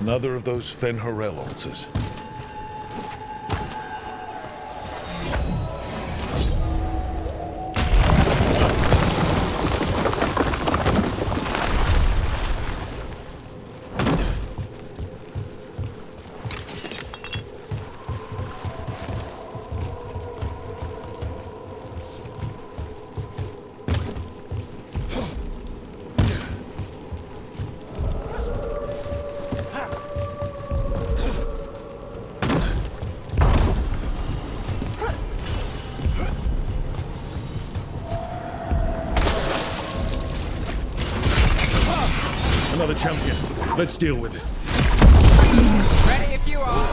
Another of those Fen'Harel altars. Another champion. Let's deal with it. Ready if you are.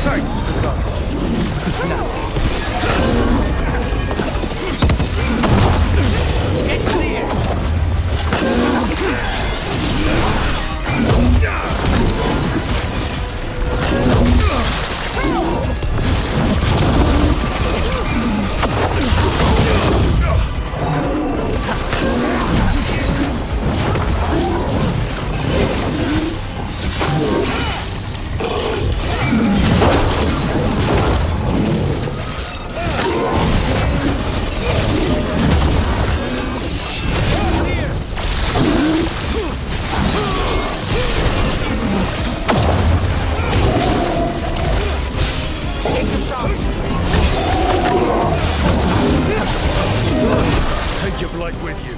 Thanks for the guns. It's now. Get clear. Take your blight with you.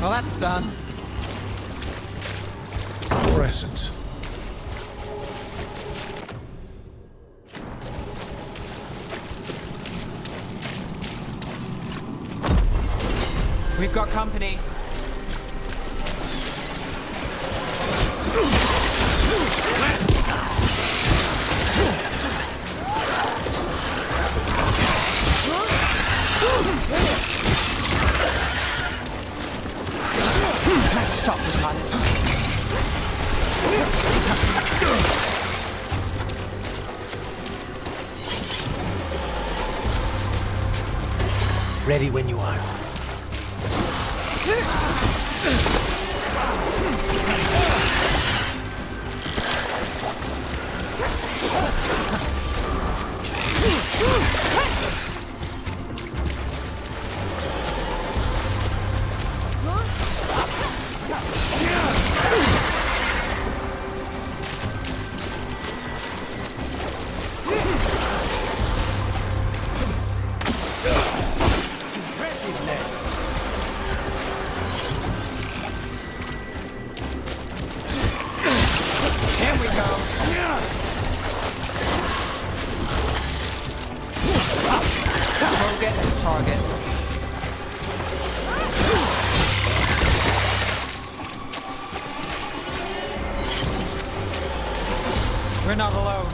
Well, that's done. More essence. We've got company. Nice shot, Thedas. Ready when you are. Here we go. Go get his target. We're not alone.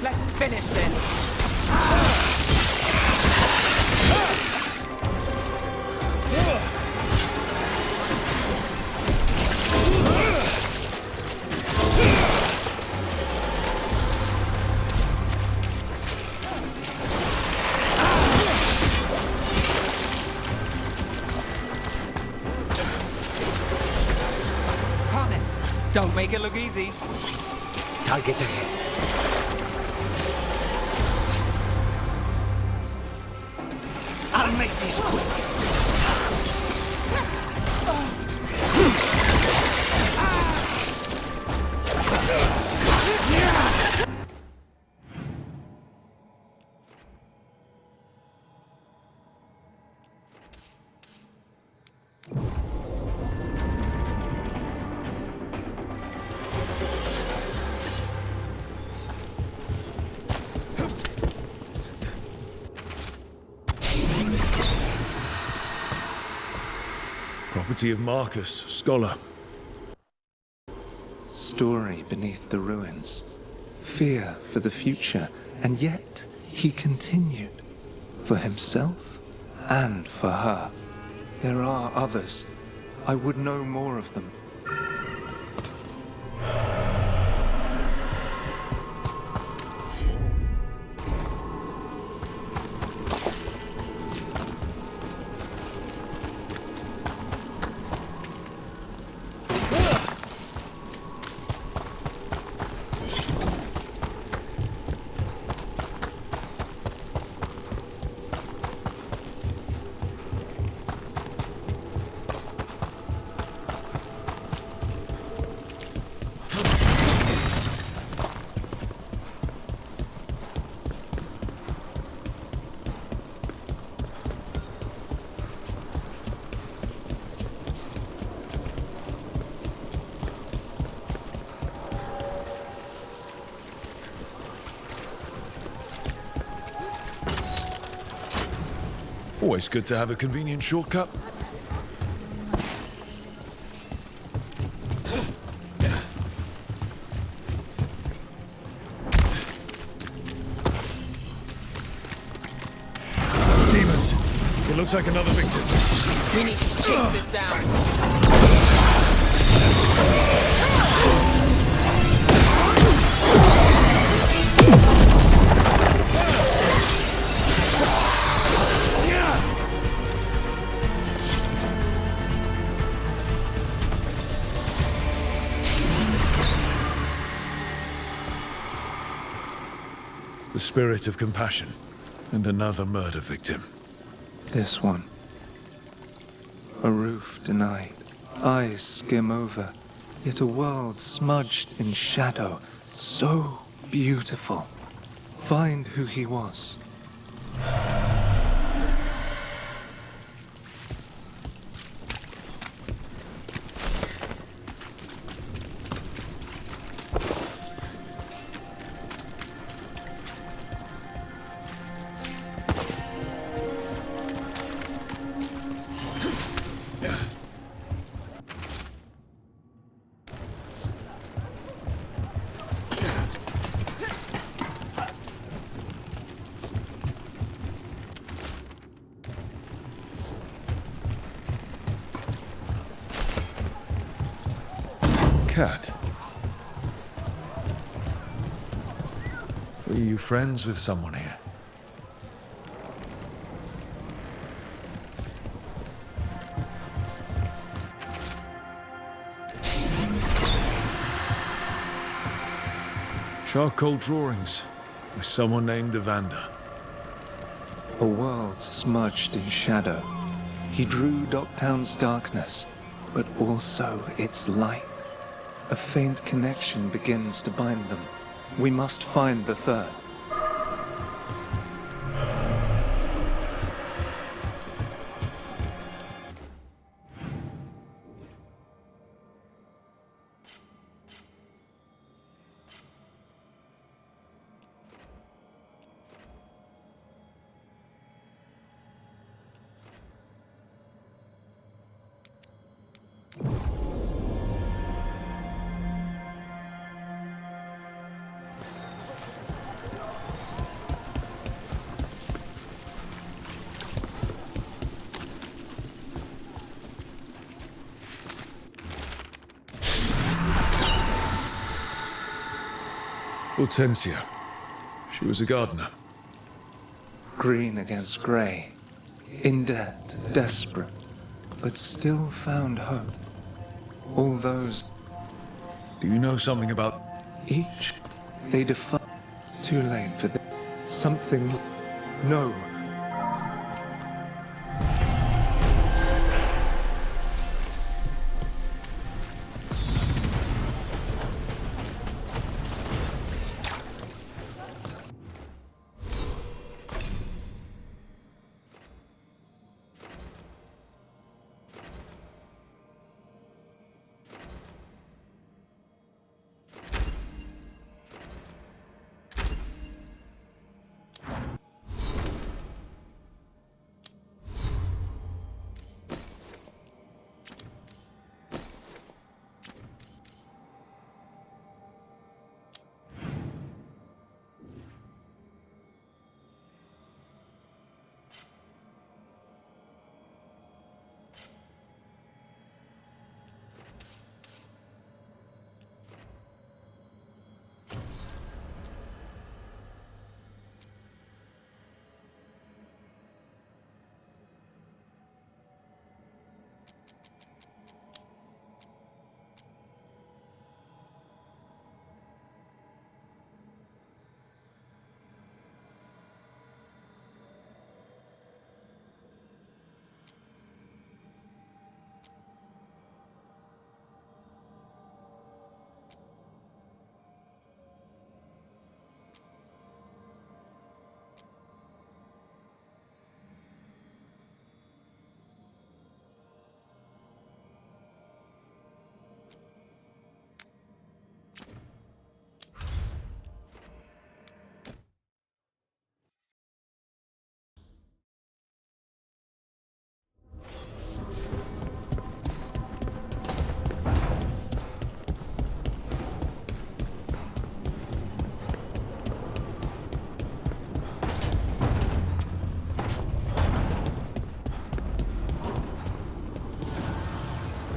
Let's finish this. Promise. Don't make it look easy. Targets ahead. I'll make this quick. Property of Marcus, scholar. Story beneath the ruins. Fear for the future And yet he continued, for himself and for her. There are others. I would know more of them. Always good to have a convenient shortcut. Demons! It looks like another victim. We need to chase this down. The spirit of compassion. And another murder victim. This one. A roof denied. Eyes skim over. Yet a world smudged in shadow. So beautiful. Find who he was. Cat. Were you friends with someone here? Charcoal drawings by someone named Evander. A world smudged in shadow. He drew Docktown's darkness, but also its light. A faint connection begins to bind them. We must find the third. Hortensia. She was a gardener. Green against grey. In debt, desperate, but still found hope. All those, Do you know something about... each, they defy. Too late for this. Something. No.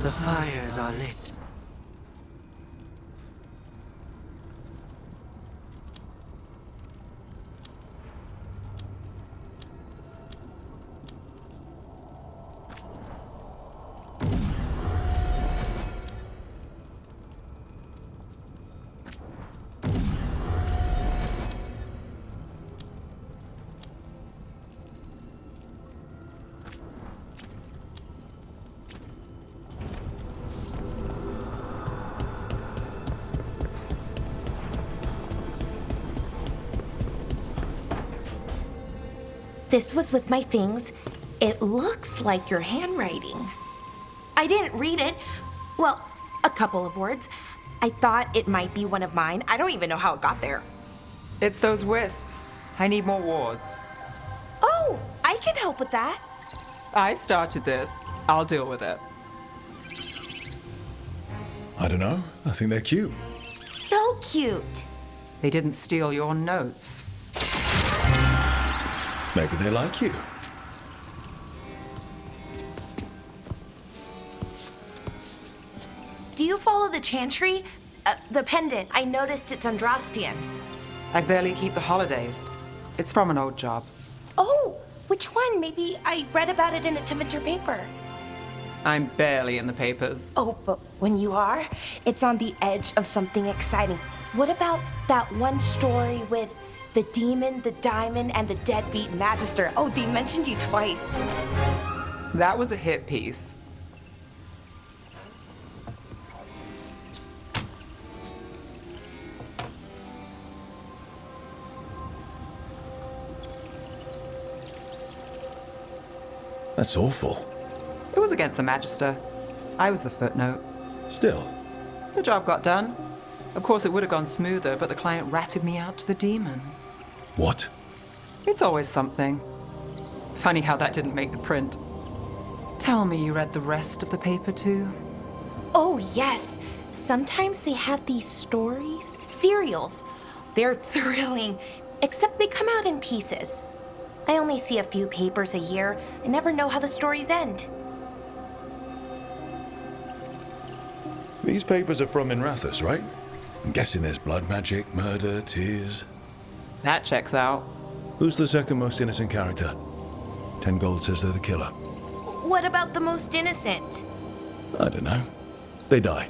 The fires are lit. This was with my things. It looks like your handwriting. I didn't read it. Well, a couple of words. I thought it might be one of mine. I don't even know how it got there. It's those wisps. I need more wards. Oh, I can help with that. I started this. I'll deal with it. I don't know. I think they're cute. So cute. They didn't steal your notes. Maybe they like you. Do you follow the chantry? The pendant. I noticed it's Andrastian. I barely keep the holidays. It's from an old job. Oh, which one? Maybe I read about it in a Timenter paper. I'm barely in the papers. Oh, but when you are, it's on the edge of something exciting. What about that one story with the demon, the diamond, and the deadbeat magister? Oh, they mentioned you twice. That was a hit piece. That's awful. It was against the magister. I was the footnote. Still. The job got done. Of course, it would have gone smoother, but the client ratted me out to the demon. What? It's always something. Funny how that didn't make the print. Tell me you read the rest of the paper too? Oh, yes. Sometimes they have these stories, serials. They're thrilling, except they come out in pieces. I only see a few papers a year. I never know how the stories end. These papers are from Inrathus, right? I'm guessing there's blood magic, murder, tears. That checks out. Who's the second most innocent character? 10 gold says they're the killer. What about the most innocent? I don't know. They die.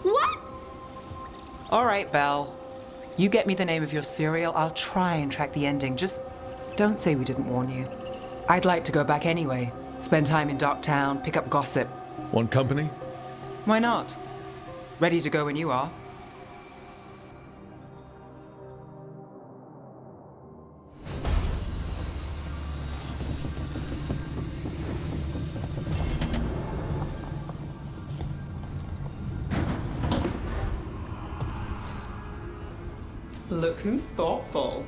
What? All right, Belle. You get me the name of your serial, I'll try and track the ending. Just don't say we didn't warn you. I'd like to go back anyway. Spend time in Docktown, pick up gossip. Want company? Why not? Ready to go when you are. Look who's thoughtful.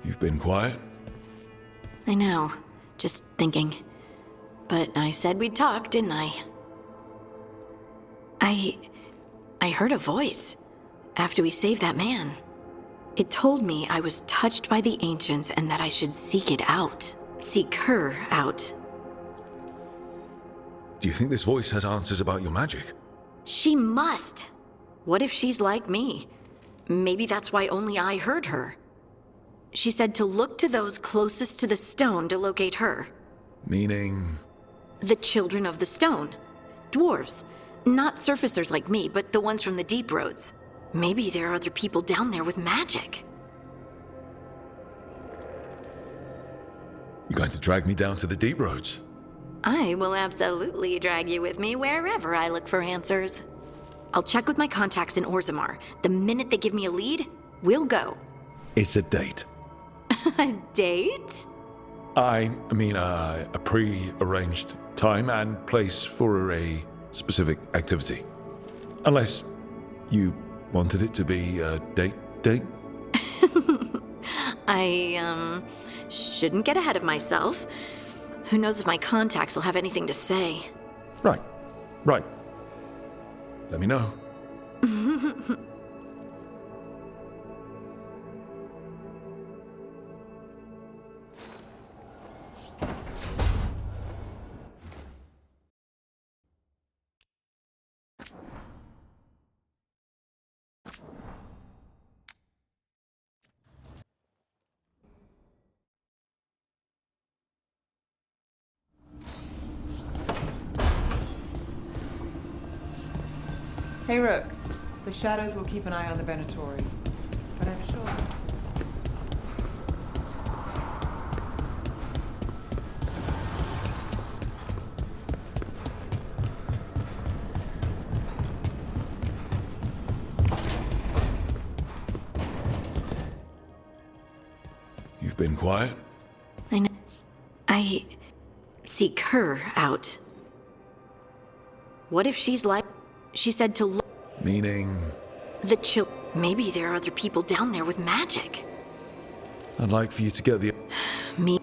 You've been quiet? I know. Just thinking. But I said we'd talk, didn't I? I heard a voice after we saved that man. It told me I was touched by the ancients and that I should seek it out. Seek her out. Do you think this voice has answers about your magic? She must! What if she's like me? Maybe that's why only I heard her. She said to look to those closest to the stone to locate her. Meaning? The children of the stone. Dwarves. Not surfacers like me, but the ones from the deep roads. Maybe there are other people down there with magic. You're going to drag me down to the deep roads? I will absolutely drag you with me wherever I look for answers. I'll check with my contacts in Orzammar. The minute they give me a lead, we'll go. It's a date. A date? I mean, a pre-arranged time and place for a specific activity. Unless you wanted it to be a date? I, shouldn't get ahead of myself. Who knows if my contacts will have anything to say. Right. Let me know. Hey, Rook. The shadows will keep an eye on the Venatori. But I'm sure... You've been quiet? I seek her out. What if she's like... She said to look... Meaning? The chill... Maybe there are other people down there with magic. I'd like for you to get the... Me...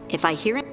If I hear it...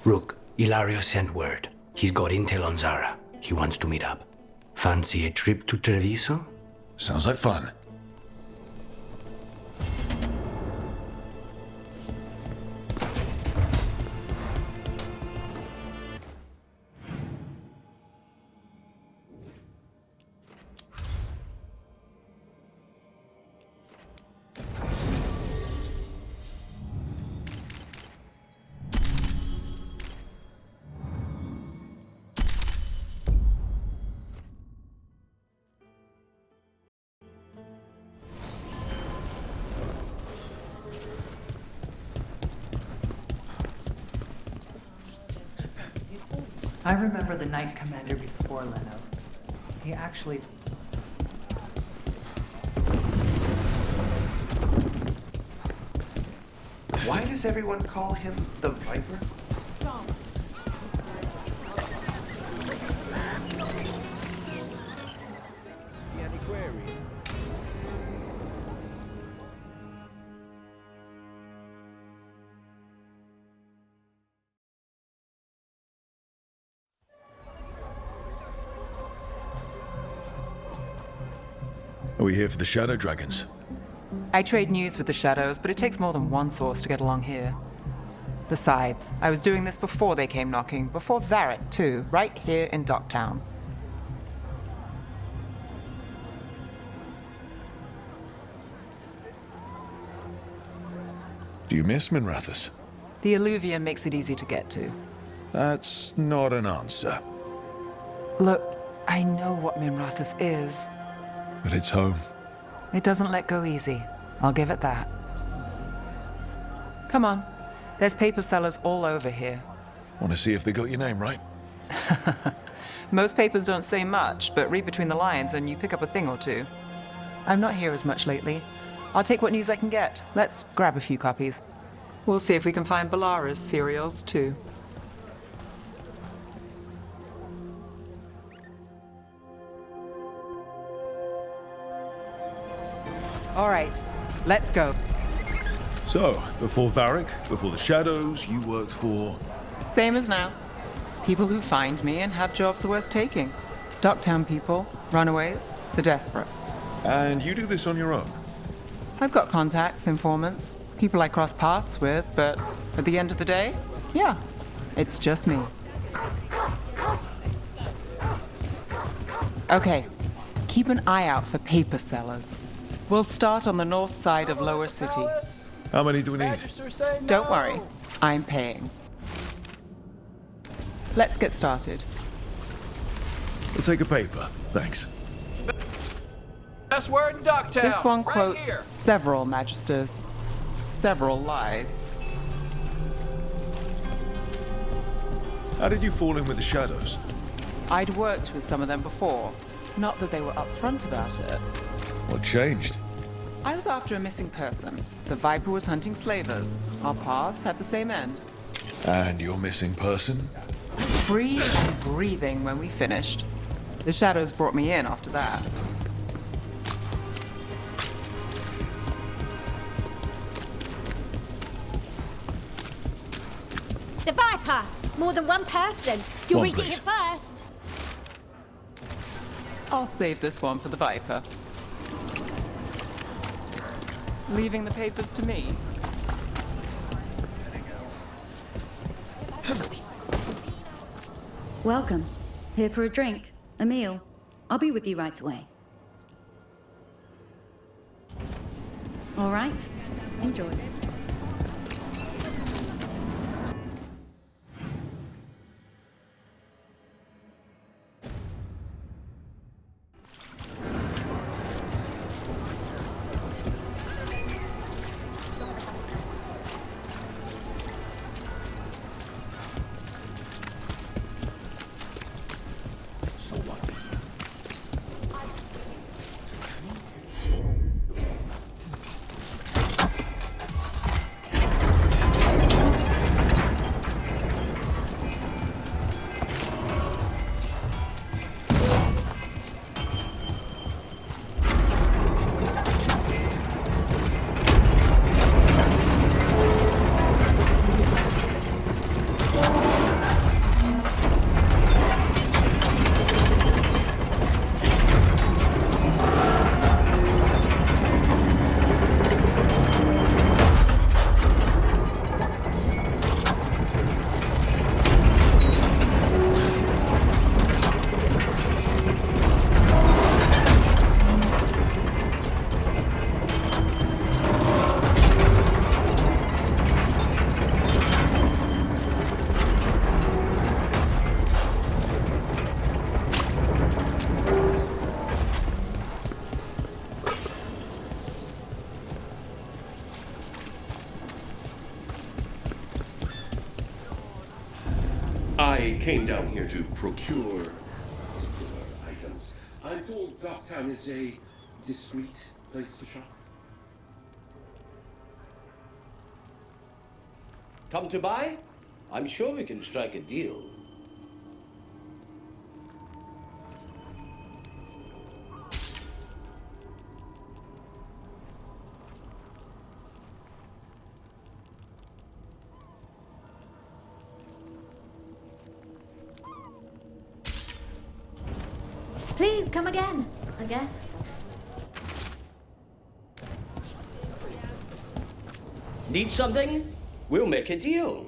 Rook, Ilario sent word. He's got intel on Zara. He wants to meet up. Fancy a trip to Treviso? Sounds like fun. I remember the Knight Commander before Lenos. He actually... Why does everyone call him the Viper? Are we here for the Shadow Dragons? I trade news with the shadows, but it takes more than one source to get along here. Besides, I was doing this before they came knocking, before Varric, too, right here in Docktown. Do you miss Minrathous? The Alluvium makes it easy to get to. That's not an answer. Look, I know what Minrathous is. But it's home. It doesn't let go easy. I'll give it that. Come on. There's paper sellers all over here. Want to see if they got your name right? Most papers don't say much, but read between the lines and you pick up a thing or two. I'm not here as much lately. I'll take what news I can get. Let's grab a few copies. We'll see if we can find Balara's serials, too. All right, let's go. So, before Varric, before the Shadows, you worked for... Same as now. People who find me and have jobs worth taking. Docktown people, runaways, the desperate. And you do this on your own? I've got contacts, informants, people I cross paths with, but at the end of the day, yeah, it's just me. Okay, keep an eye out for paper sellers. We'll start on the north side of Lower City. How many do we need? Don't worry, I'm paying. Let's get started. We'll take a paper. Thanks. Best word in Ducktown. This one right quotes here. several magisters, several lies. How did you fall in with the shadows? I'd worked with some of them before. Not that they were upfront about it. What changed? I was after a missing person. The Viper was hunting slavers. Our paths had the same end. And your missing person? Free and breathing when we finished. The shadows brought me in after that. The Viper! More than one person. You'll One, read it please. here first. I'll save this one for the Viper. Leaving the papers to me. Welcome. Here for a drink, a meal. I'll be with you right away. All right. Enjoy. I came down here to procure items. I'm told Docktown is a discreet place to shop. Come to buy? I'm sure we can strike a deal. Please come again, I guess. Need something? We'll make a deal.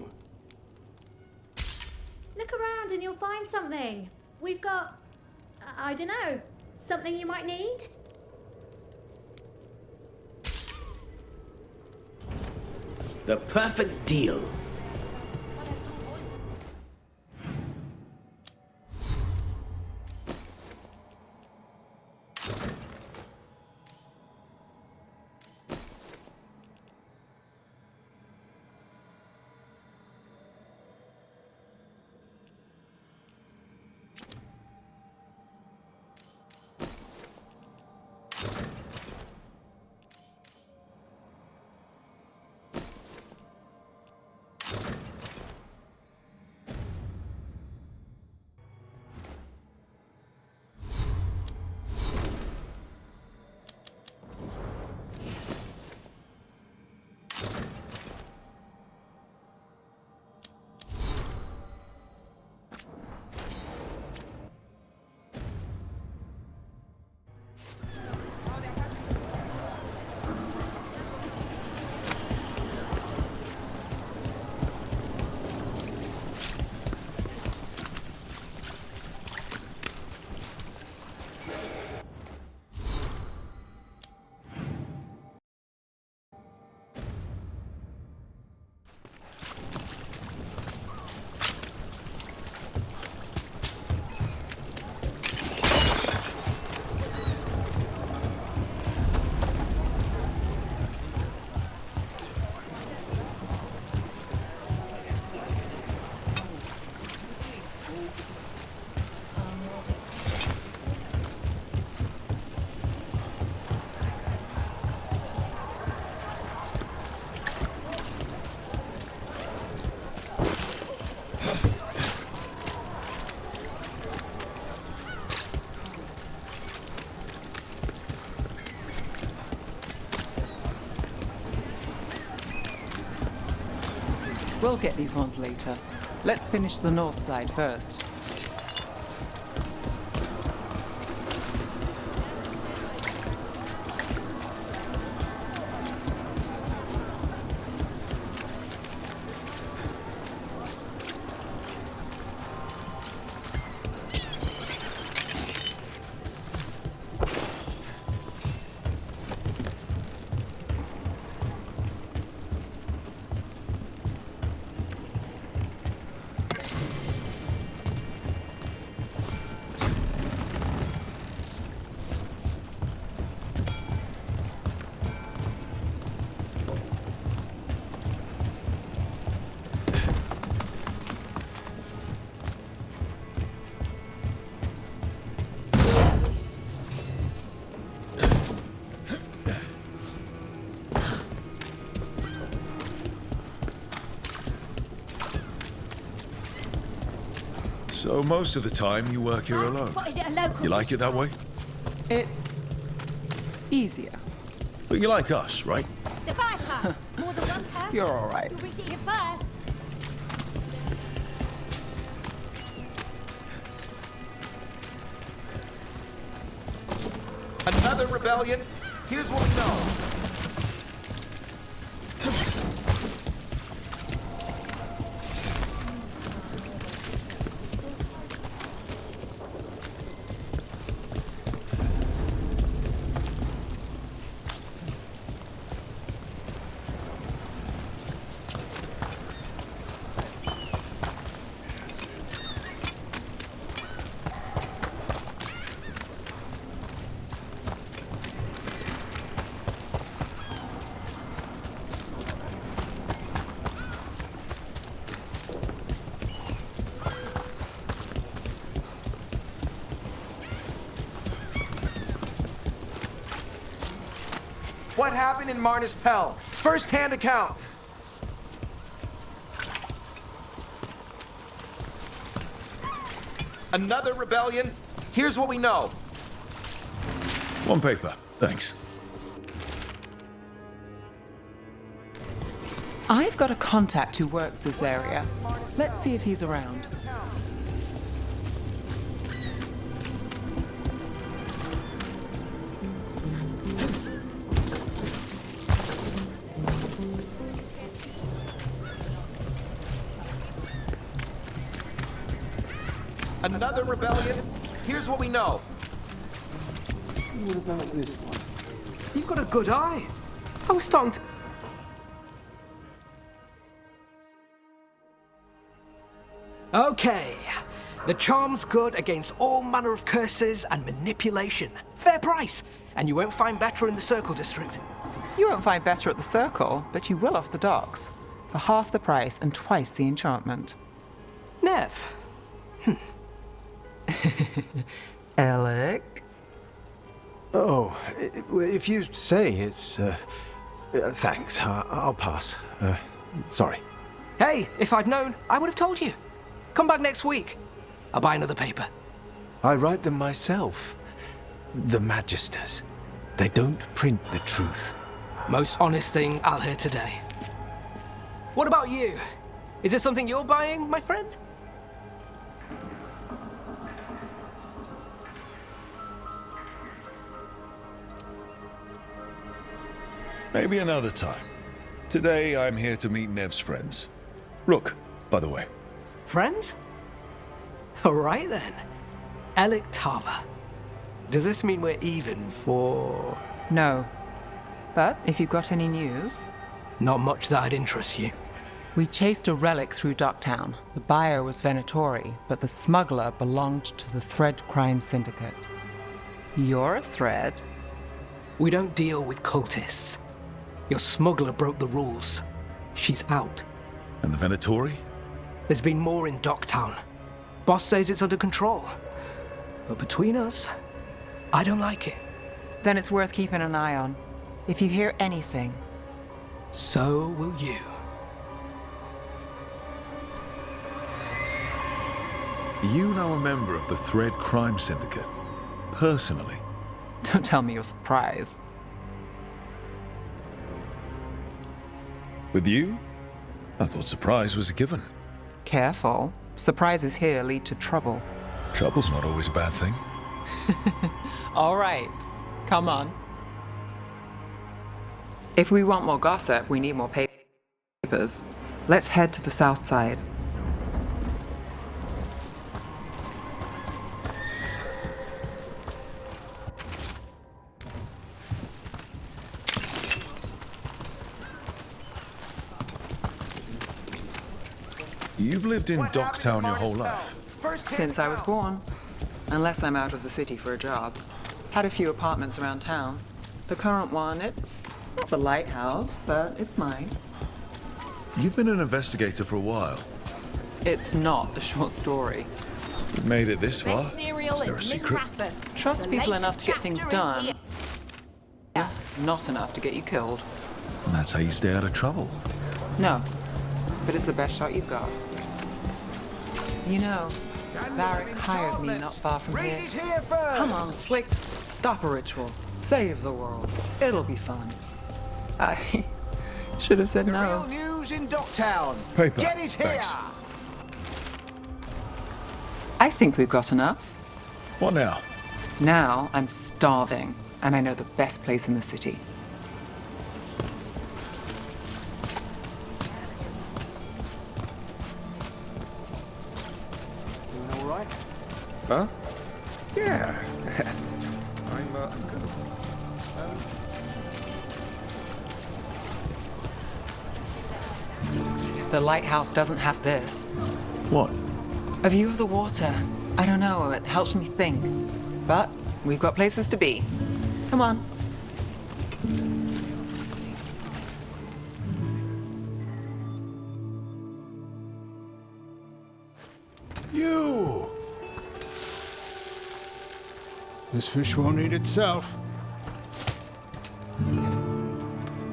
Look around and you'll find something. We've got, I don't know, something you might need? The perfect deal. We'll get these ones later. Let's finish the north side first. So most of the time you work here alone. You like it that way? It's easier. But you like us, right? The Viper! More than one person. You're all right. You'll read it here first. Another rebellion? Here's what we know. What happened in Marnus Pell? First-hand account. Another rebellion? Here's what we know. One paper, thanks. I've got a contact who works this area. Let's see if he's around. Another rebellion? Here's what we know. What about this one? You've got a good eye. I was starting to... Okay. The charm's good against all manner of curses and manipulation. Fair price. And you won't find better in the Circle District. You won't find better at the Circle, but you will off the docks. For half the price and twice the enchantment. Nev. Alec? Oh, if you say it's... thanks, I'll pass. Sorry. Hey, if I'd known, I would have told you. Come back next week. I'll buy another paper. I write them myself. The Magisters. They don't print the truth. Most honest thing I'll hear today. What about you? Is there something you're buying, my friend? Maybe another time. Today I'm here to meet Nev's friends. Rook, by the way. Friends? All right then. Alec Tava. Does this mean we're even for... No. But if you've got any news... Not much that'd interest you. We chased a relic through Docktown. The buyer was Venatori, but the smuggler belonged to the Thread Crime Syndicate. You're a Thread? We don't deal with cultists. Your smuggler broke the rules. She's out. And the Venatori? There's been more in Docktown. Boss says it's under control. But between us, I don't like it. Then it's worth keeping an eye on. If you hear anything... So will you. You know a member of the Thread Crime Syndicate? Personally? Don't tell me you're surprised. With you? I thought surprise was a given. Careful. Surprises here lead to trouble. Trouble's not always a bad thing. All right. Come on. If we want more gossip, we need more papers. Let's head to the south side. You've lived in Docktown your whole life? Since I was born. Unless I'm out of the city for a job. Had a few apartments around town. The current one, it's not the lighthouse, but it's mine. You've been an investigator for a while. It's not a short story. You've made it this far. Is there a secret? Trust people enough to get things done. Not enough to get you killed. And that's how you stay out of trouble. No, but it's the best shot you've got. You know, Varric hired me not far from here. Come on, Slick. Stop a ritual. Save the world. It'll be fun. I should have said no. Real news in Docktown. Paper. Get it here. Thanks. I think we've got enough. What now? Now I'm starving, and I know the best place in the city. Doing all right? Huh? Yeah. I'm good. The lighthouse doesn't have this. What? A view of the water. I don't know, it helps me think. But we've got places to be. Come on. You! This fish won't eat itself.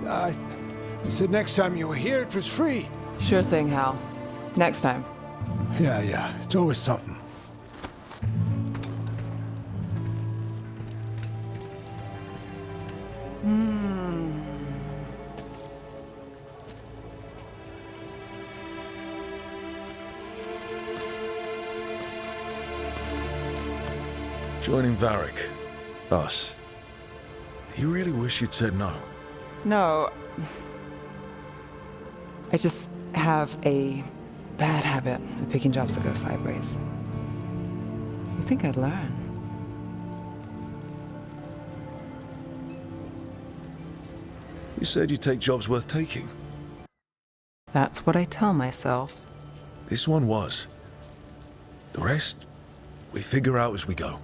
I said next time you were here it was free. Sure thing, Hal. Next time. Yeah, it's always something. Joining Varric. Us. Do you really wish you'd said no? No. I just have a bad habit of picking jobs that go sideways. You think I'd learn? You said you'd take jobs worth taking. That's what I tell myself. This one was. The rest, we figure out as we go.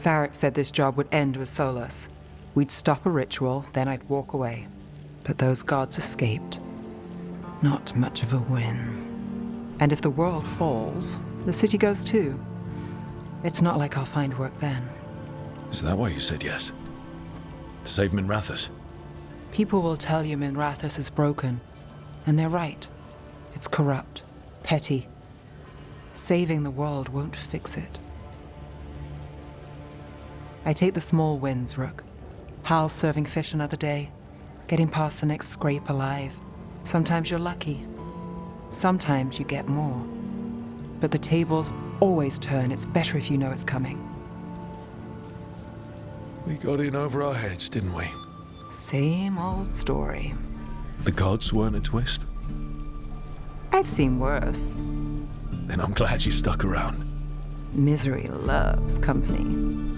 Varric said this job would end with Solus. We'd stop a ritual, then I'd walk away. But those gods escaped. Not much of a win. And if the world falls, the city goes too. It's not like I'll find work then. Is that why you said yes? To save Minrathous? People will tell you Minrathous is broken. And they're right. It's corrupt, petty. Saving the world won't fix it. I take the small wins, Rook. Hal's serving fish another day. Getting past the next scrape alive. Sometimes you're lucky. Sometimes you get more. But the tables always turn. It's better if you know it's coming. We got in over our heads, didn't we? Same old story. The gods weren't a twist? I've seen worse. Then I'm glad you stuck around. Misery loves company.